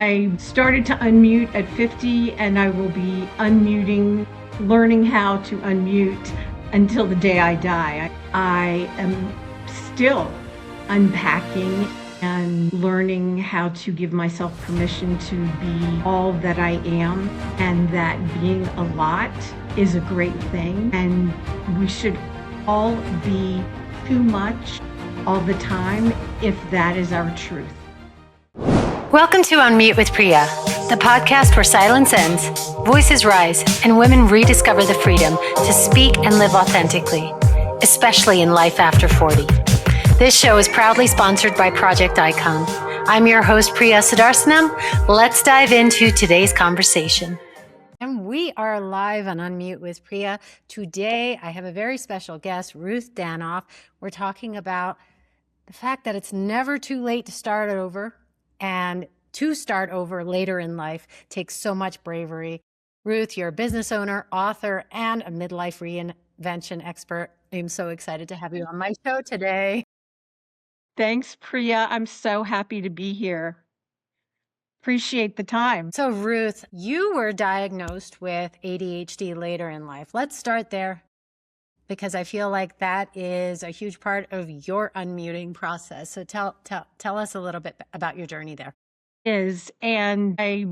I started to unmute at 50, and I will be unmuting, learning how to unmute until the day I die. I am still unpacking and learning how to give myself permission to be all that I am, and that being a lot is a great thing, and we should all be too much all the time if that is our truth. Welcome to Unmute with Priya, the podcast where silence ends, voices rise, and women rediscover the freedom to speak and live authentically, especially in life after 40. This show is proudly sponsored by Project Icon. I'm your host, Priya Sudarsanam. Let's dive into today's conversation. And we are live on Unmute with Priya. Today, I have a very special guest, Ruth Danoff. We're talking about the fact that it's never too late to start over, and to start over later in life takes so much bravery. Ruth, you're a business owner, author, and a midlife reinvention expert. I'm so excited to have you on my show today. Thanks, Priya. I'm so happy to be here. Appreciate the time. So, Ruth, you were diagnosed with ADHD later in life. Let's start there, because I feel like that is a huge part of your unmuting process. So tell us a little bit about your journey there. And I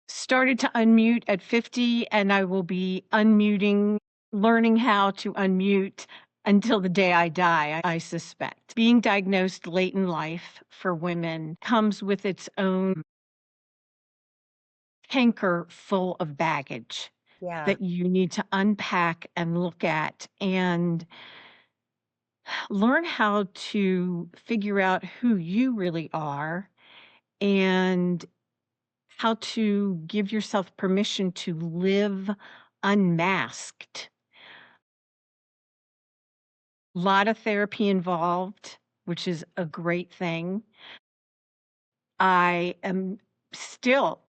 started to unmute at 50, and I will be unmuting, learning how to unmute until the day I die, I suspect. Being diagnosed late in life for women comes with its own tanker full of baggage that you need to unpack and look at and learn how to figure out who you really are and how to give yourself permission to live unmasked. A lot of therapy involved, which is a great thing. I am still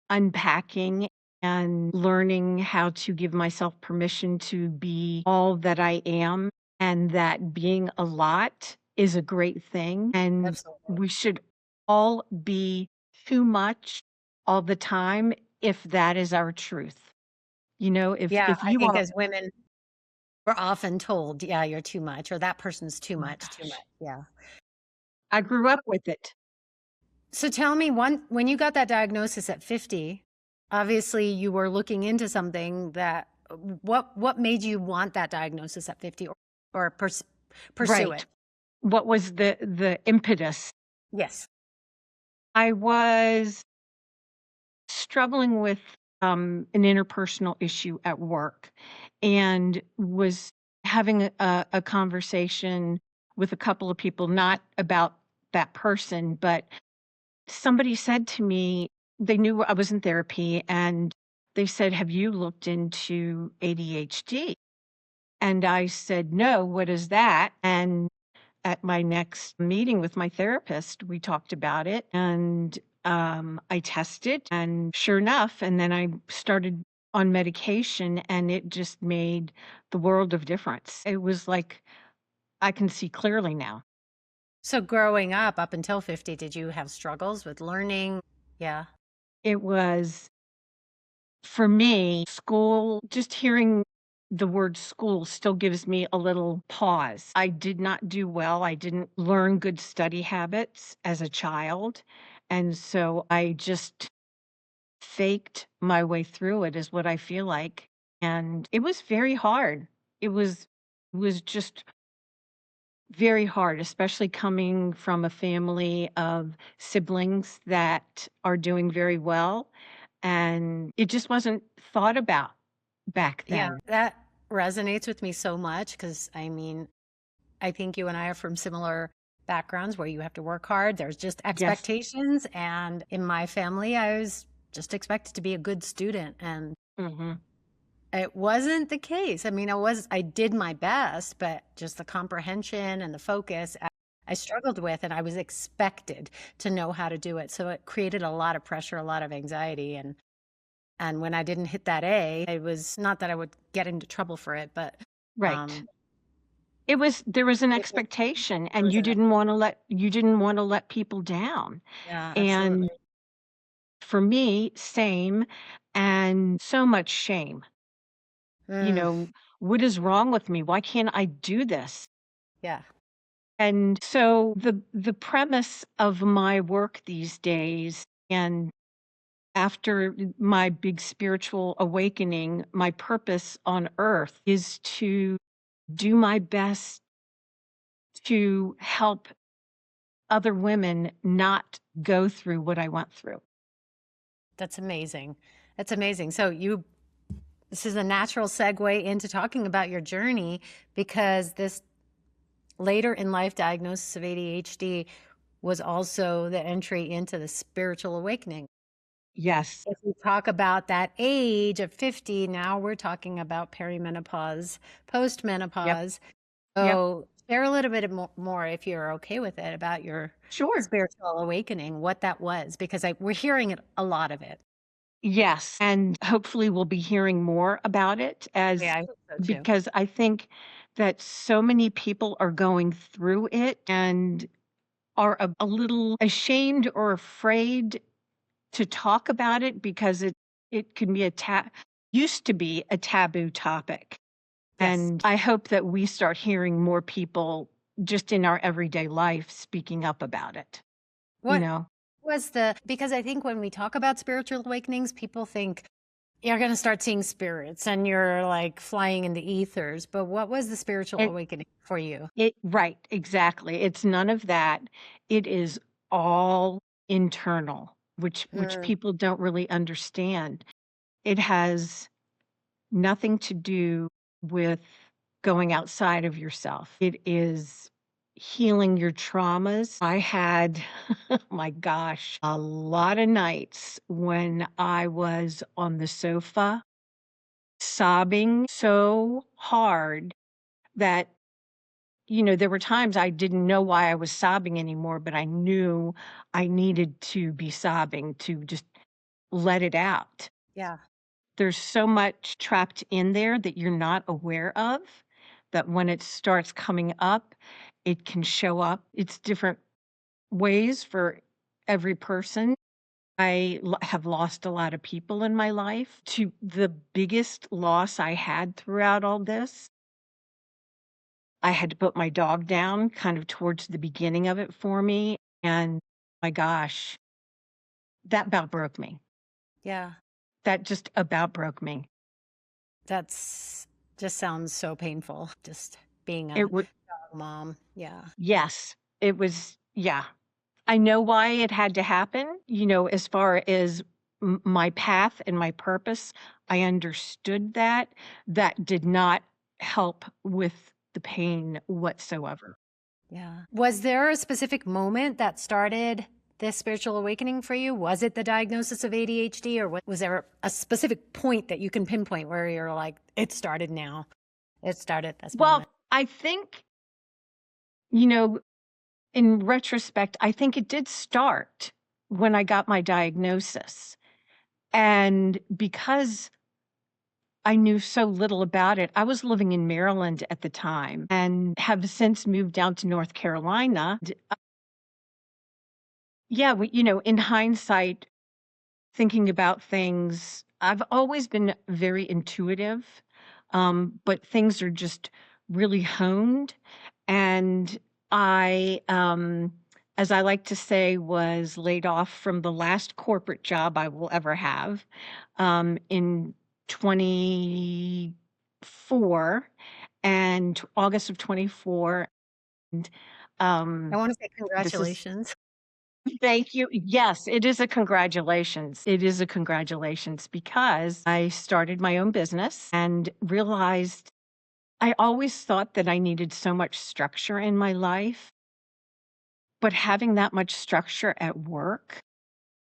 unpacking and learning how to give myself permission to be all that I am, and that being a lot is a great thing. And Absolutely. we should all be too much all the time if that is our truth. You know, if I you think are, as women, we're often told, yeah, you're too much, or that person's too oh my much, too gosh, much. Yeah. I grew up with it. So tell me, when you got that diagnosis at 50, obviously you were looking into something that, what made you want that diagnosis at 50, or pursue Right. it? What was the impetus? Yes. I was struggling with an interpersonal issue at work, and was having a conversation with a couple of people, not about that person, but somebody said to me, they knew I was in therapy, and they said, "Have you looked into ADHD?" And I said, "No, what is that?" And at my next meeting with my therapist, we talked about it, and I tested, and sure enough, and then I started on medication, and it just made the world of difference. It was like I can see clearly now. So growing up until 50, did you have struggles with learning? Yeah. It was, for me, school, just hearing the word school still gives me a little pause. I did not do well. I didn't learn good study habits as a child. And so I just faked my way through it, is what I feel like. And it was very hard. It was just very hard, especially coming from a family of siblings that are doing very well. And it just wasn't thought about back Yeah, then. that resonates with me so much, because I mean, I think you and I are from similar backgrounds where you have to work hard. There's just Yes. expectations. And in my family, I was just expected to be a good student. And Hmm. it wasn't the case. I mean, I did my best, but just the comprehension and the focus I struggled with, and I was expected to know how to do it. So it created a lot of pressure, a lot of anxiety. And when I didn't hit that A, it was not that I would get into trouble for it, but Right. There was an it was, expectation, it and was you didn't want to let people down. yeah, And absolutely. for me, same, and so much shame. You Mm, know, what is wrong with me? Why can't I do this? yeah. And so the premise of my work these days, and after my big spiritual awakening, my purpose on earth is to do my best to help other women not go through what I went through. That's amazing. That's amazing. This is a natural segue into talking about your journey because this later in life diagnosis of ADHD was also the entry into the spiritual awakening. Yes. If we talk about that age of 50, now we're talking about perimenopause, Yep. postmenopause. Yep. So share a little bit more, if you're okay with it, about your Sure. spiritual awakening, what that was, because we're hearing a lot of it. Yes. And hopefully we'll be hearing more about it Yeah, as I hope so too. because I think that so many people are going through it and are a little ashamed or afraid to talk about it because it can be used to be a taboo topic. Yes. And I hope that we start hearing more people just in our everyday life speaking up about it, you What know? because I think when we talk about spiritual awakenings, people think you're going to start seeing spirits and you're like flying in the ethers. But what was the spiritual It awakening for you? right, exactly. It's none of that. It is all internal, which Mm, people don't really understand. It has nothing to do with going outside of yourself. It is healing your traumas. I had, my gosh, a lot of nights when I was on the sofa sobbing so hard that, there were times I didn't know why I was sobbing anymore, but I knew I needed to be sobbing to just let it out. yeah. There's so much trapped in there that you're not aware of, that when it starts coming up, it can show up. It's different ways for every person. Have lost a lot of people in my life. To the biggest loss I had throughout all this, I had to put my dog down kind of towards the beginning of it for me. And my gosh, that about broke me. Yeah. That just about broke me. That's just sounds so painful. Just being It a would, mom. Yeah. yes, it was, yeah. I know why it had to happen, as far as my path and my purpose. I understood that. That did not help with the pain whatsoever. Yeah. Was there a specific moment that started this spiritual awakening for you? Was it the diagnosis of ADHD, or was there a specific point that you can pinpoint where you're like, it started now? It started this Well, moment. I think, you know, in retrospect, I think it did start when I got my diagnosis. And because I knew so little about it, I was living in Maryland at the time and have since moved down to North Carolina. Yeah, in hindsight, thinking about things, I've always been very intuitive, but things are just really honed. And I, as I like to say, was laid off from the last corporate job I will ever have in 24 and August of 24. And I um, want to say this is congratulations. Thank you. Yes, it is a congratulations. It is a congratulations because I started my own business and realized I always thought that I needed so much structure in my life, but having that much structure at work,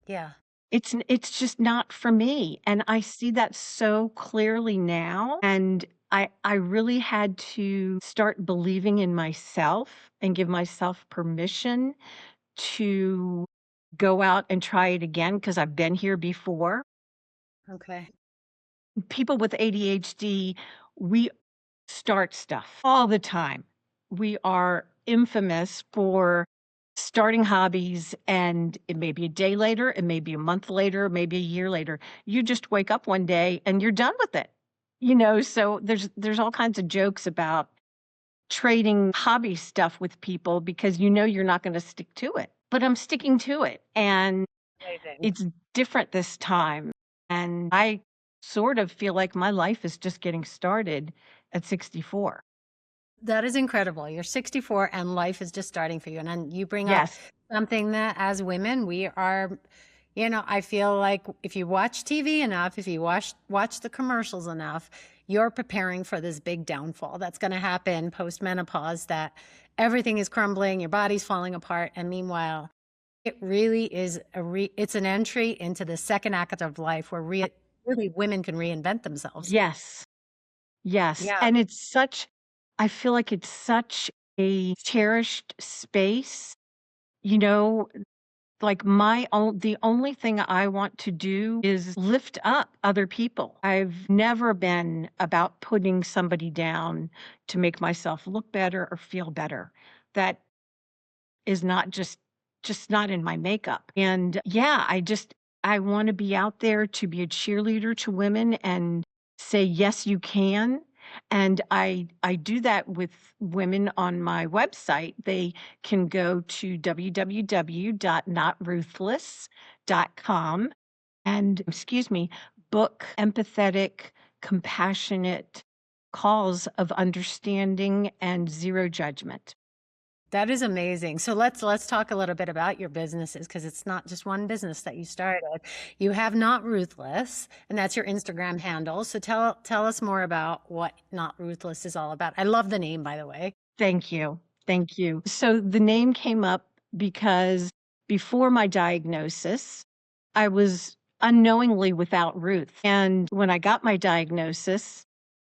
Yeah. it's just not for me. And I see that so clearly now. And I really had to start believing in myself and give myself permission to go out and try it again because I've been here before. Okay. People with ADHD, we start stuff all the time. We are infamous for starting hobbies, and it may be a day later, it may be a month later, maybe a year later. You just wake up one day and you're done with it. So there's all kinds of jokes about trading hobby stuff with people because you're not going to stick to it. But I'm sticking to it, and Amazing. it's different this time. And I sort of feel like my life is just getting started at 64. That is incredible. You're 64 and life is just starting for you. And then you bring up Yes. something that as women, we are, I feel like if you watch TV enough, if you watch the commercials enough, you're preparing for this big downfall that's going to happen post menopause, that everything is crumbling, your body's falling apart. And meanwhile, it really is it's an entry into the second act of life where really women can reinvent themselves. Yes. Yes. Yeah. And I feel like it's such a cherished space. You know, like the only thing I want to do is lift up other people. I've never been about putting somebody down to make myself look better or feel better. That is not just not in my makeup. And yeah, I want to be out there to be a cheerleader to women and say yes you can. And I do that with women on my website. They can go to www.notruthless.com and book empathetic, compassionate calls of understanding and zero judgment. That is amazing. So let's talk a little bit about your businesses, because it's not just one business that you started. You have Not Ruthless, and that's your Instagram handle. So tell us more about what Not Ruthless is all about. I love the name, by the way. Thank you. Thank you. So the name came up because before my diagnosis, I was unknowingly without Ruth. And when I got my diagnosis,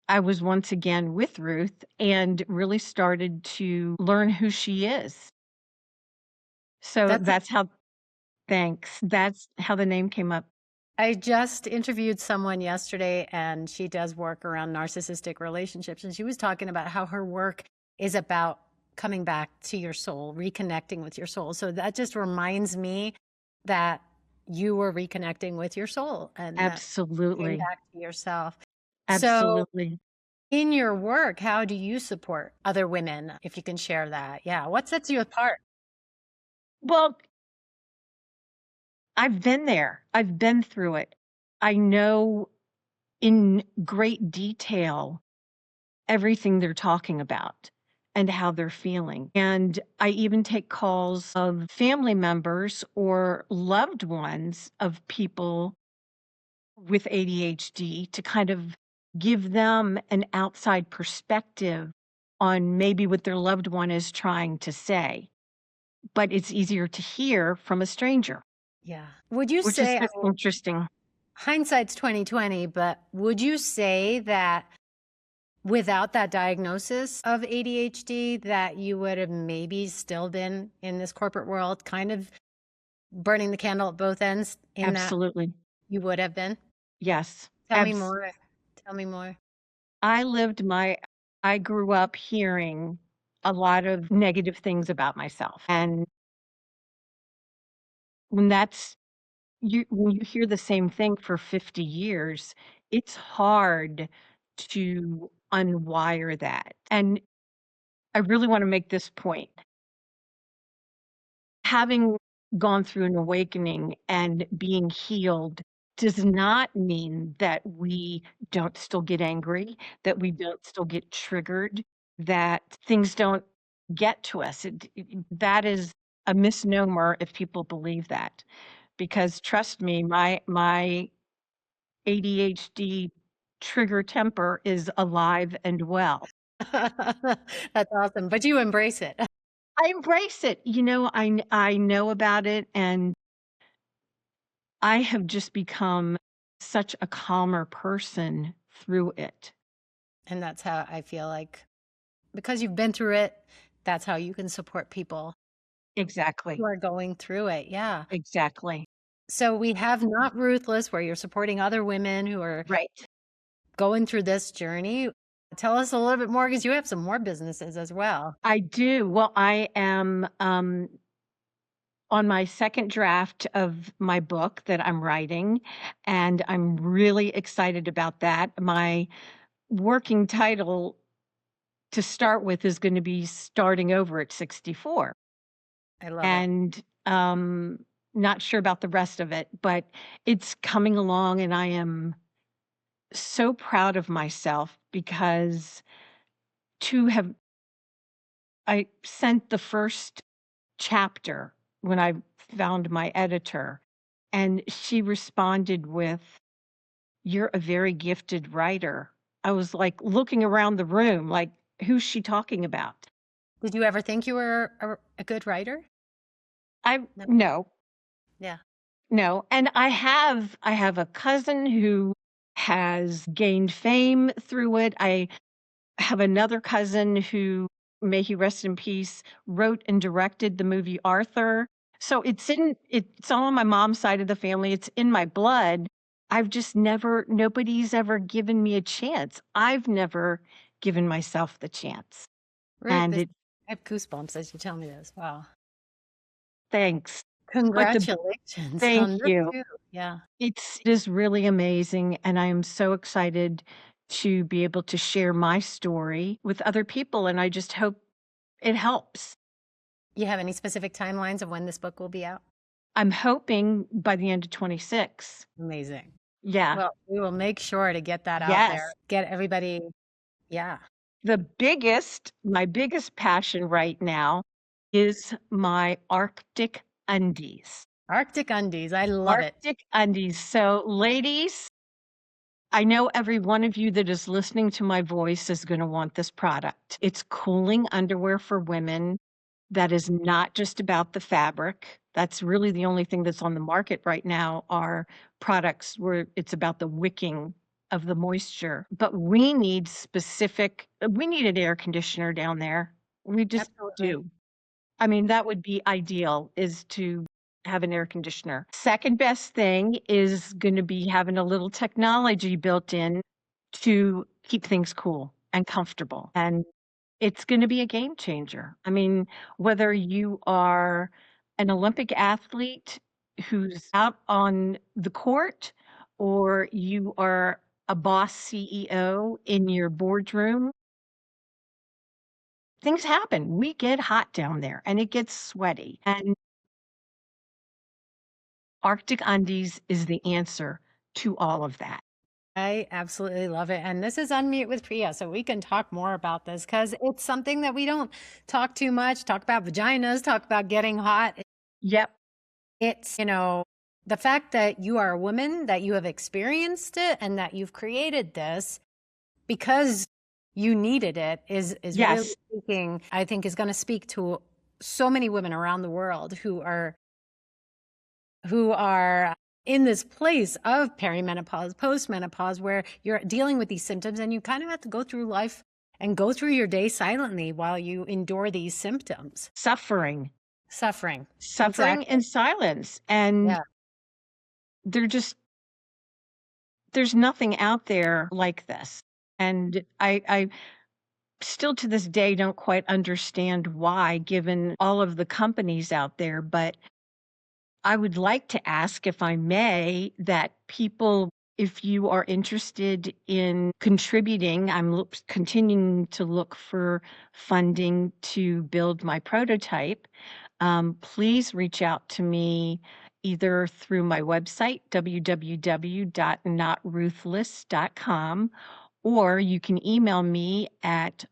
I was once again with Ruth and really started to learn who she is. So That's thanks. That's how the name came up. I just interviewed someone yesterday, and she does work around narcissistic relationships, and she was talking about how her work is about coming back to your soul, reconnecting with your soul. So that just reminds me that you were reconnecting with your soul and that came Absolutely. back to yourself. So Absolutely. in your work, how do you support other women? If you can share that. Yeah. What sets you apart? Well, I've been there. I've been through it. I know in great detail everything they're talking about and how they're feeling. And I even take calls of family members or loved ones of people with ADHD to kind of give them an outside perspective on maybe what their loved one is trying to say. But it's easier to hear from a stranger, Yeah. Would you which is say, I just mean, interesting. hindsight's 2020, but would you say that without that diagnosis of ADHD, that you would have maybe still been in this corporate world, kind of burning the candle at both ends, in that Absolutely. you would have been? Yes. Tell me more. Tell me more. I lived I grew up hearing a lot of negative things about myself. And when when you hear the same thing for 50 years, it's hard to unwire that. And I really want to make this point. Having gone through an awakening and being healed does not mean that we don't still get angry, that we don't still get triggered, that things don't get to us. That is a misnomer if people believe that. Because trust me, my ADHD trigger temper is alive and well. That's awesome. But you embrace it. I embrace it. I know about it, and I have just become such a calmer person through it. And that's how I feel like, because you've been through it, that's how you can support people who Exactly. are going through it. Yeah. Exactly. So we have Not Ruthless, where you're supporting other women who are Right. going through this journey. Tell us a little bit more, because you have some more businesses as well. I do. Well, I am on my second draft of my book that I'm writing, and I'm really excited about that. My working title to start with is gonna be Starting Over at 64, I love it. and, not sure about the rest of it, but it's coming along, and I am so proud of myself because to have I sent the first chapter when I found my editor, and she responded with, "You're a very gifted writer." I was, like, looking around the room like, "Who's she talking about?" Did you ever think you were a good writer? I No. No, Yeah. no, and I have a cousin who has gained fame through it. I have another cousin who, may he rest in peace, wrote and directed the movie Arthur. So it's all on my mom's side of the family. It's in my blood. I've just never nobody's ever given me a chance. I've never given myself the chance. Ruth, And this it I have goosebumps as you tell me this. Wow. Thanks. But the Congratulations Thank on this you. too. Yeah. It is really amazing, and I am so excited to be able to share my story with other people, and I just hope it helps. You have any specific timelines of when this book will be out? I'm hoping by the end of 26. Amazing. Yeah. Well, we will make sure to get that out there. Yes. Get everybody, yeah. My biggest passion right now is my Arctic undies. Arctic undies. I love it. Arctic undies. So, ladies, I know every one of you that is listening to my voice is going to want this product. It's cooling underwear for women that is not just about the fabric. That's really the only thing that's on the market right now are products where it's about the wicking of the moisture. But we need an air conditioner down there. We just Absolutely. do. I mean, that would be ideal is to have an air conditioner. Second best thing is gonna be having a little technology built in to keep things cool and comfortable, and it's gonna be a game changer. I mean, whether you are an Olympic athlete who's out on the court or you are a boss CEO in your boardroom, things happen. We get hot down there and it gets sweaty, and Arctic Undies is the answer to all of that. I absolutely love it. And this is Unmute with Priya. So we can talk more about this because it's something that we don't talk too much, talk about vaginas, talk about getting hot. Yep. It's, the fact that you are a woman, that you have experienced it and that you've created this because you needed it is really Yes. speaking, I think is going to speak to so many women around the world who are in this place of perimenopause, postmenopause, where you're dealing with these symptoms and you kind of have to go through life and go through your day silently while you endure these symptoms. Suffering. Suffering. Suffering Exactly. in silence. And Yeah. they're just there's nothing out there like this. And I still to this day don't quite understand why, given all of the companies out there, but I would like to ask, if I may, that people, if you are interested in contributing, continuing to look for funding to build my prototype. Please reach out to me either through my website, www.notruthless.com, or you can email me at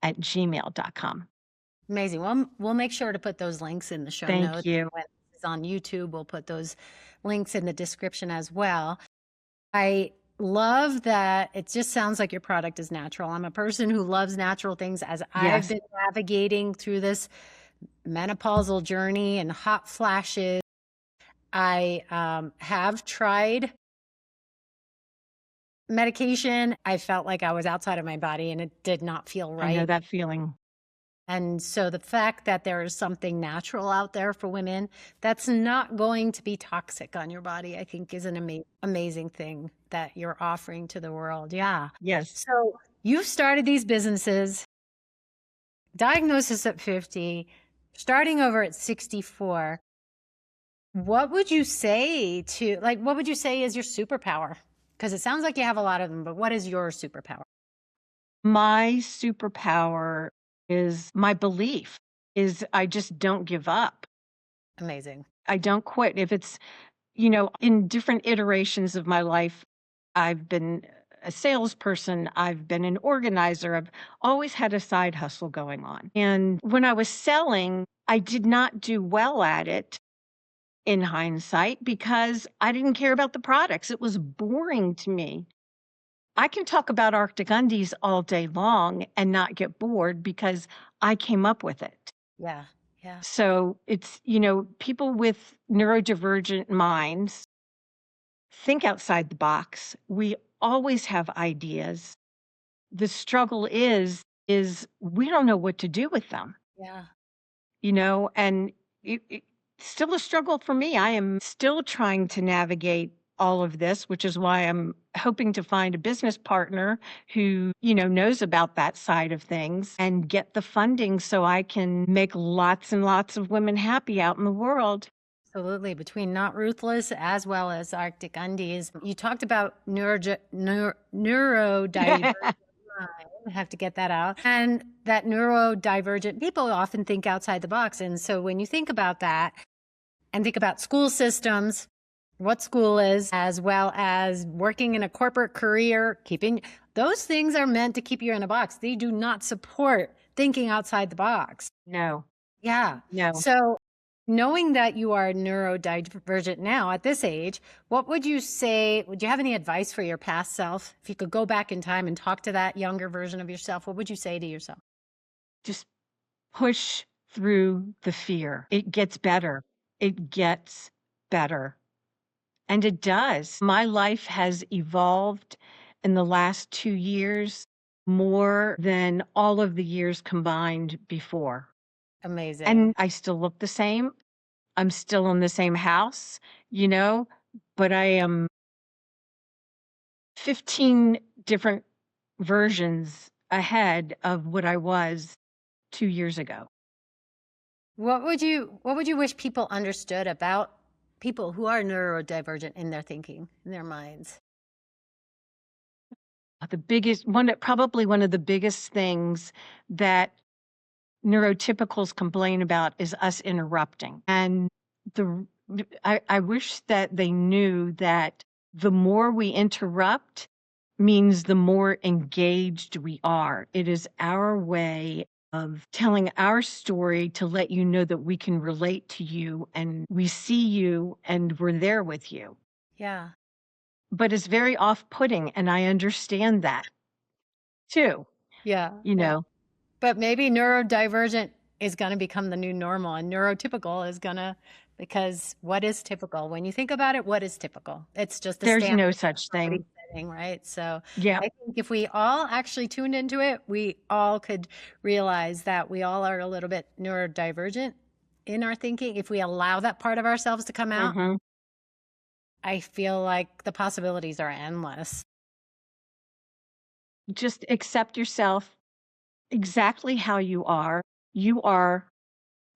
arcticundies143@gmail.com. Amazing. Well, we'll make sure to put those links in the show Thank notes. you. When it's on YouTube, we'll put those links in the description as well. I love that it just sounds like your product is natural. I'm a person who loves natural things as I've Yes. been navigating through this menopausal journey and hot flashes. I have tried medication. I felt like I was outside of my body and it did not feel I know right. that feeling. And so the fact that there is something natural out there for women that's not going to be toxic on your body, I think is an amazing thing that you're offering to the world. Yeah. Yes. So you've started these businesses diagnosis at 50, starting over at 64. What would you say what would you say is your superpower? Because it sounds like you have a lot of them, but what is your superpower? My superpower is my belief is I just don't give up. Amazing. I don't quit. If it's, in different iterations of my life, I've been a salesperson, I've been an organizer, I've always had a side hustle going on. And when I was selling, I did not do well at it in hindsight because I didn't care about the products. It was boring to me. I can talk about Arctic undies all day long and not get bored because I came up with it. Yeah. Yeah. So it's, people with neurodivergent minds think outside the box. We always have ideas. The struggle is we don't know what to do with them, Yeah. and it's still a struggle for me. I am still trying to navigate all of this, which is why I'm hoping to find a business partner who, knows about that side of things and get the funding so I can make lots and lots of women happy out in the world. Absolutely. Between Not Ruthless as well as Arctic Undies, you talked about neurodivergent. I have to get that out. And that neurodivergent people often think outside the box. And so when you think about that and think about school systems, what school is, as well as working in a corporate career, those things are meant to keep you in a box. They do not support thinking outside the box. No. Yeah. No. So knowing that you are neurodivergent now at this age, what would you say? Would you have any advice for your past self? If you could go back in time and talk to that younger version of yourself, what would you say to yourself? Just push through the fear. It gets better. It gets better. And it does. My life has evolved in the last 2 years more than all of the years combined before. Amazing. And I still look the same. I'm still in the same house, but I am 15 different versions ahead of what I was 2 years ago. What would you wish people understood about people who are neurodivergent in their thinking, in their minds? Probably one of the biggest things that neurotypicals complain about is us interrupting. And I wish that they knew that the more we interrupt means the more engaged we are. It is our way of telling our story to let you know that we can relate to you and we see you and we're there with you. Yeah. But it's very off-putting, and I understand that too. Yeah. Yeah. But maybe neurodivergent is going to become the new normal, and neurotypical is going to, because what is typical? When you think about it, what is typical? It's just There's no such thing. setting, right? So Yeah. I think if we all actually tuned into it, we all could realize that we all are a little bit neurodivergent in our thinking. If we allow that part of ourselves to come out, Mhm. I feel like the possibilities are endless. Just accept yourself exactly how you are. You are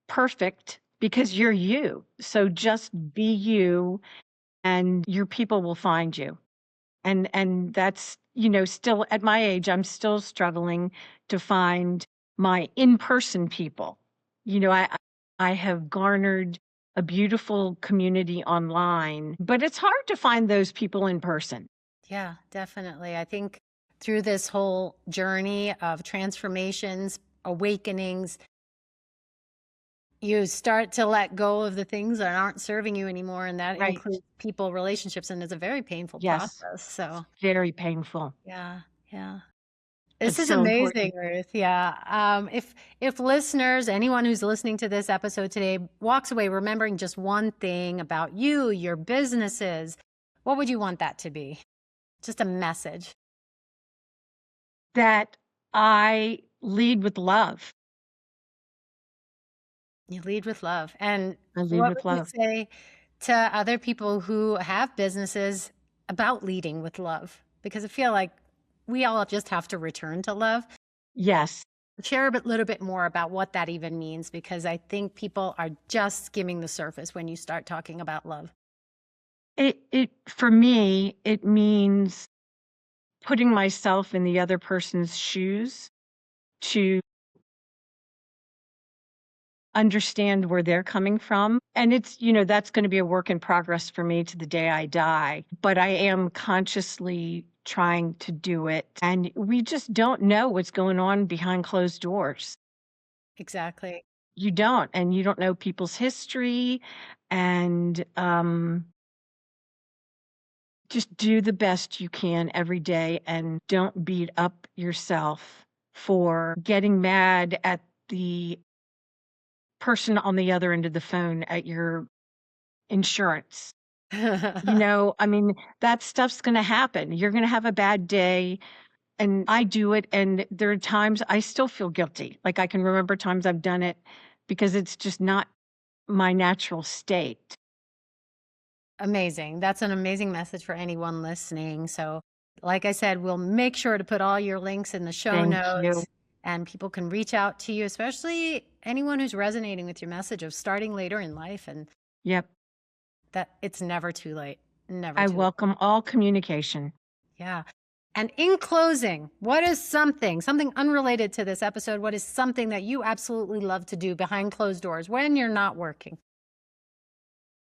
perfect because you're you. So just be you and your people will find you. And that's, still at my age, I'm still struggling to find my in-person people. I have garnered a beautiful community online, but it's hard to find those people in person. Yeah, definitely. I think through this whole journey of transformations, awakenings, you start to let go of the things that aren't serving you anymore. And that Right. includes people, relationships, and it's a very painful Yes. process. So Very painful. yeah, yeah. This It's is so amazing, important. Ruth. Yeah. If listeners, anyone who's listening to this episode today walks away remembering just one thing about you, your businesses, what would you want that to be? Just a message. That I lead with love. You lead with love. And I lead what with would you love. say to other people who have businesses about leading with love? Because I feel like we all just have to return to love. Yes. Share a little bit more about what that even means, because I think people are just skimming the surface when you start talking about love. It for me, it means putting myself in the other person's shoes to understand where they're coming from. And it's, that's going to be a work in progress for me to the day I die. But I am consciously trying to do it. And we just don't know what's going on behind closed doors. Exactly. You don't. And you don't know people's history. And just do the best you can every day and don't beat up yourself for getting mad at the person on the other end of the phone at your insurance. I mean, that stuff's going to happen. You're going to have a bad day. And I do it. And there are times I still feel guilty. Like I can remember times I've done it because it's just not my natural state. Amazing. That's an amazing message for anyone listening. So, like I said, we'll make sure to put all your links in the show Thank you. notes, and people can reach out to you, especially anyone who's resonating with your message of starting later in life, and Yep. that it's never too late. Never I too late. welcome all communication. Yeah. And in closing, what is something unrelated to this episode? What is something that you absolutely love to do behind closed doors when you're not working?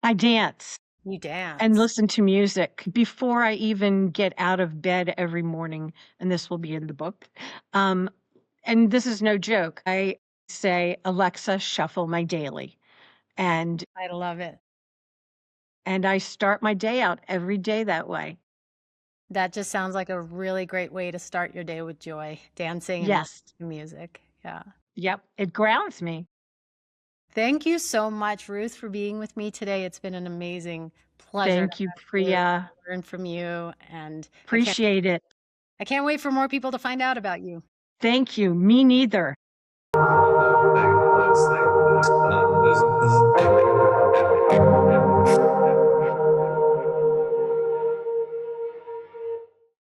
I dance. You And dance. listen to music before I even get out of bed every morning, and this will be in the book. And this is no joke. I say, "Alexa, shuffle my daily." And I love it. I start my day out every day that way. That just sounds like a really great way to start your day with joy, dancing and Yes. listening to music. Yeah. Yep. It grounds me. Thank you so much, Ruth, for being with me today. It's been an amazing pleasure to Thank you, have you, Priya. learn from you, and Appreciate it. I can't wait for more people to find out about you. Thank you. Me neither.